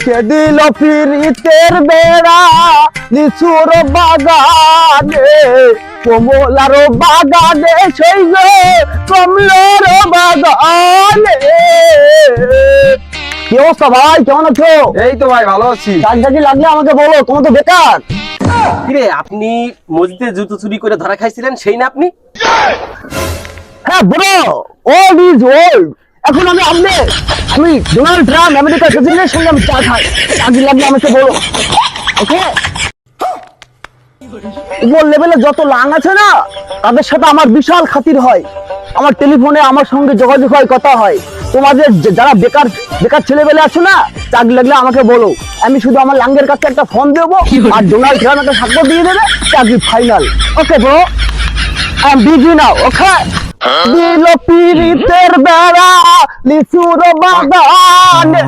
সে দিল পিরিতের বেড়া লিচুর বাগানে, কমলার বাগানে সেই যে কমলার বাগানে। কি অবস্থা ভাই, কেমন আছো? এই তো ভাই ভালো আছি। কাজে লাগলে আমাকে বলো, তোমার তো বেকার। কিরে, আপনি মসজিদে জুতো চুরি করে ধরা খাইছিলেন সেই না আপনি? হ্যাঁ ব্রো, ওল্ড ইজ ওল্ড। এখন আমি ডোনাল্ড ট্রাম্প আমেরিকার প্রেসিডেন্টের সঙ্গে আমি চা খাই। কাজে লাগলে আমাকে বলো, ওকে? উপর লেভেলে যত লাং আছে না, তাদের সাথে আমার বিশাল খাতির হয়। আমার টেলিফোনে আমার সঙ্গে যোগাযোগ হয়, কথা হয়। তোমাদের যারা বেকার বেকার ছেলেবেলে আছো না, চাকরি লাগলে আমাকে বলো। আমি শুধু আমার লাঙ্গের কাছে একটা ফোন দেবো, আর ডোনাল্ড ট্রাম্প একটা স্বাক্ষর দিয়ে দেবে, চাকরি final. Okay bro, I am busy now, okay? দিল পিরিতের বেড়া লিচুর বাগানে,